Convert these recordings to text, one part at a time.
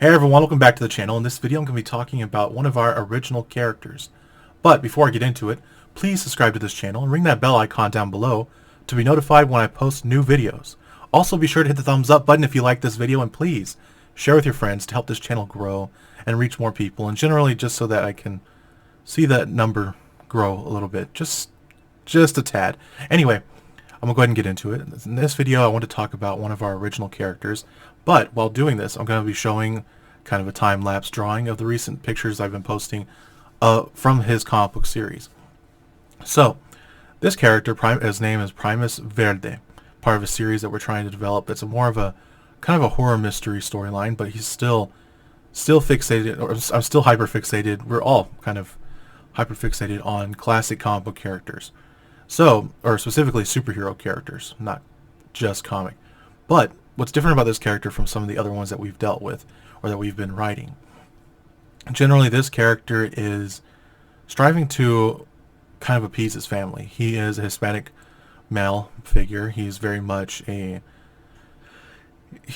Hey everyone, welcome back to the channel. In this video I'm going to be talking about one of our original characters. But before I get into it, please subscribe to this channel and ring that bell icon down below to be notified when I post new videos. Also be sure to hit the thumbs up button if you like this video, and please share with your friends to help this channel grow and reach more people, and generally just so that I can see that number grow a little bit, just a tad. Anyway, I'm going to go ahead and get into it. In this video I want to talk about one of our original characters, but while doing this I'm going to be showing kind of a time-lapse drawing of the recent pictures I've been posting from his comic book series. So, this character, his name is Primus Verde, part of a series that we're trying to develop. It's more of a kind of a horror mystery storyline, but he's still fixated, or I'm still hyper fixated. We're all kind of hyper fixated on classic comic book characters. So, or specifically superhero characters, not just comic. But what's different about this character from some of the other ones that we've dealt with or that we've been writing? Generally, this character is striving to kind of appease his family. He is a Hispanic male figure. He's very much he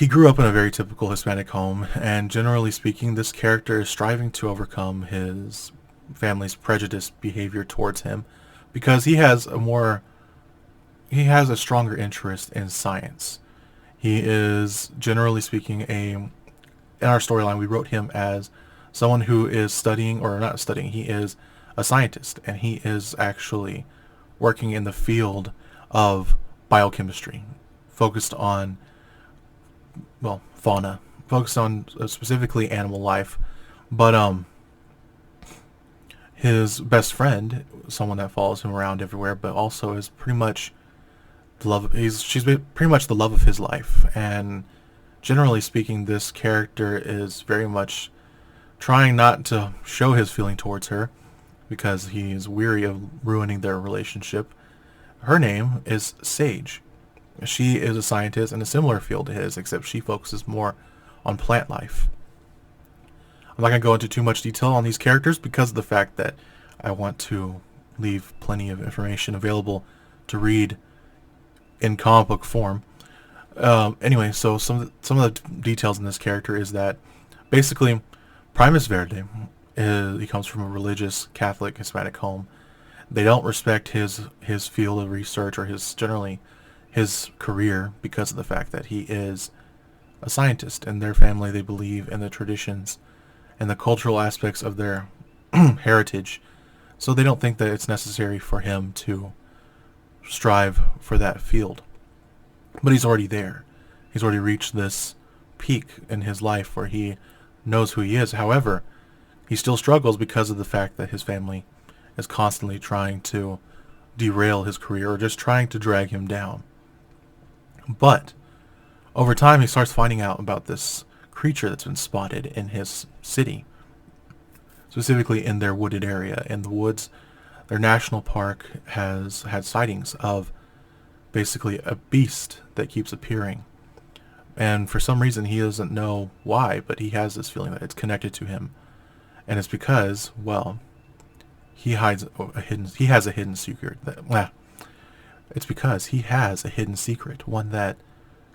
grew up in a very typical Hispanic home, and generally speaking, this character is striving to overcome his family's prejudiced behavior towards him because he has a stronger interest in science. He is, generally speaking, in our storyline, we wrote him as someone who is studying, or not studying, he is a scientist, and he is actually working in the field of biochemistry, focused on, well, fauna, focused on specifically animal life. But his best friend, someone that follows him around everywhere, but also is pretty much she's pretty much the love of his life. And generally speaking, this character is very much trying not to show his feeling towards her because he's weary of ruining their relationship. Her name is Sage. She is a scientist in a similar field to his, except she focuses more on plant life. I'm not going to go into too much detail on these characters because of the fact that I want to leave plenty of information available to read in comic book form. Anyway, so some of the details in this character is that basically Primus Verde he comes from a religious Catholic Hispanic home. They don't respect his field of research or generally his career because of the fact that he is a scientist. In their family, they believe in the traditions and the cultural aspects of their heritage, so they don't think that it's necessary for him to strive for that field. But he's already there. He's already reached this peak in his life where he knows who he is. However, he still struggles because of the fact that his family is constantly trying to derail his career or just trying to drag him down. But over time, he starts finding out about this creature that's been spotted in his city, specifically in their wooded area. In the woods, their national park has had sightings of basically a beast that keeps appearing. And for some reason, he doesn't know why, but he has this feeling that it's connected to him. And it's because, well, he has a hidden secret. It's because he has a hidden secret, one that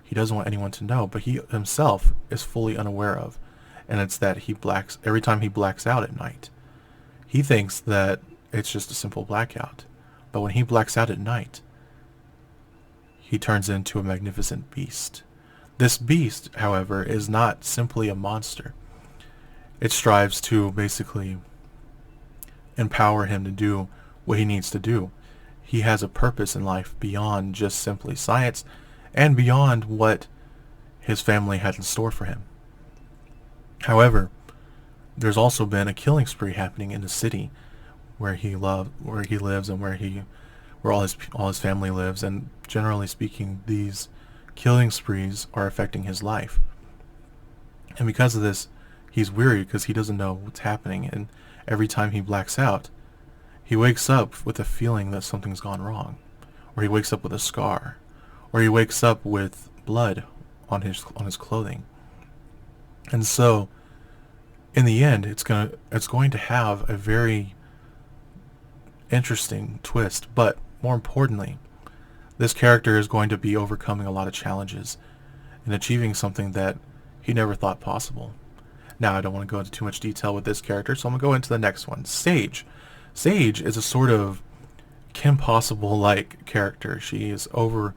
he doesn't want anyone to know, but he himself is fully unaware of. And it's that every time he blacks out at night, he thinks that it's just a simple blackout. But when he blacks out at night, he turns into a magnificent beast. This beast, however, is not simply a monster. It strives to basically empower him to do what he needs to do. He has a purpose in life beyond just simply science and beyond what his family had in store for him. However, there's also been a killing spree happening in the city where he lives and where all his family lives, and generally speaking, these killing sprees are affecting his life. And because of this, he's weary because he doesn't know what's happening, and every time he blacks out, he wakes up with a feeling that something's gone wrong, or he wakes up with a scar, or he wakes up with blood on his clothing. And so, in the end, it's going to have a very interesting twist, but more importantly, this character is going to be overcoming a lot of challenges and achieving something that he never thought possible. Now, I don't want to go into too much detail with this character, so I'm going to go into the next one. Sage. Sage is a sort of Kim Possible-like character. She is over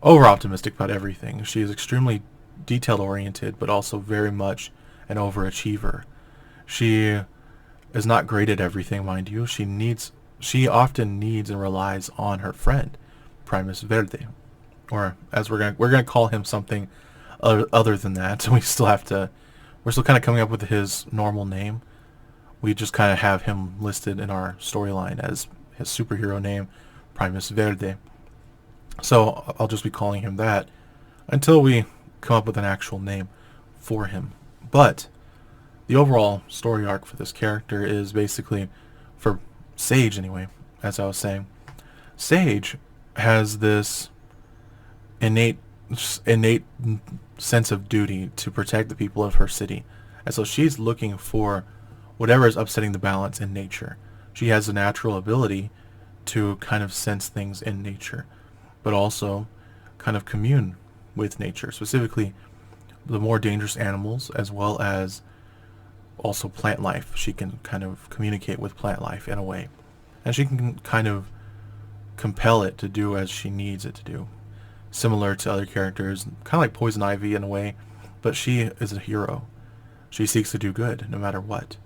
optimistic about everything. She is extremely detail-oriented, but also very much an overachiever. She is not great at everything, mind you. She often needs and relies on her friend, Primus Verde, or as we're gonna call him something other than that. We're still kind of coming up with his normal name. We just kind of have him listed in our storyline as his superhero name, Primus Verde. So I'll just be calling him that until we come up with an actual name for him. But the overall story arc for this character is basically, for Sage anyway, as I was saying, Sage has this innate sense of duty to protect the people of her city. And so she's looking for whatever is upsetting the balance in nature. She has a natural ability to kind of sense things in nature, but also kind of commune with nature, specifically the more dangerous animals, as well as also plant life. She can kind of communicate with plant life in a way, and she can kind of compel it to do as she needs it to do, similar to other characters, kind of like Poison Ivy in a way, but she is a hero. She seeks to do good no matter what.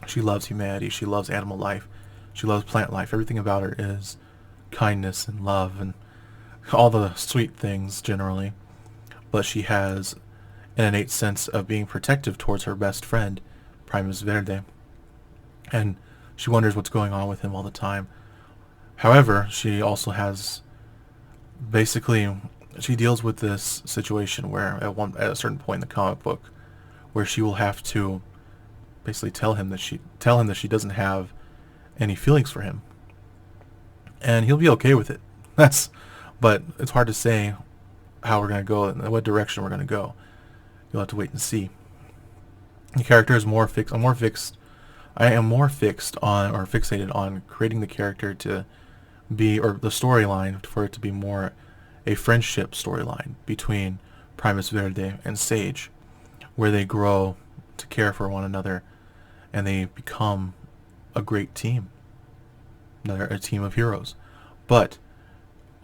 She loves humanity. She loves animal life. She loves plant life. Everything about her is kindness and love and all the sweet things generally. But she has an innate sense of being protective towards her best friend, Primus Verde. And she wonders what's going on with him all the time. However, she also has basically, she deals with this situation where at a certain point in the comic book where she will have to basically tell him that she doesn't have any feelings for him, and he'll be okay with it. But it's hard to say how we're going to go and what direction we're going to go. You'll have to wait and see. The character is more fixed. I am more fixed on, or fixated on, creating the character to be, or the storyline for it to be more a friendship storyline between Primus Verde and Sage, where they grow to care for one another and they become a great team. A team of heroes. But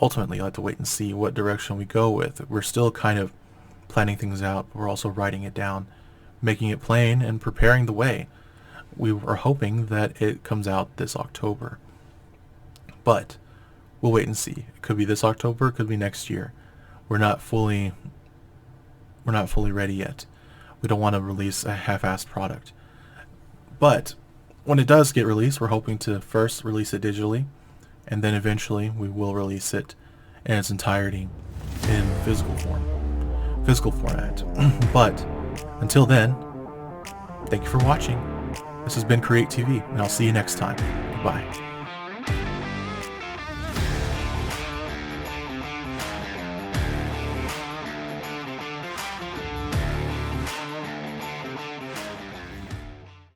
ultimately, you'll have to wait and see what direction we go with. We're still kind of planning things out, but we're also writing it down, making it plain, and preparing the way. We are hoping that it comes out this October. But we'll wait and see. It could be this October, it could be next year. We're not fully ready yet. We don't want to release a half-assed product. But when it does get released, we're hoping to first release it digitally, and then eventually we will release it in its entirety in physical format. But until then, thank you for watching. This has been Create TV, and I'll see you next time. Goodbye.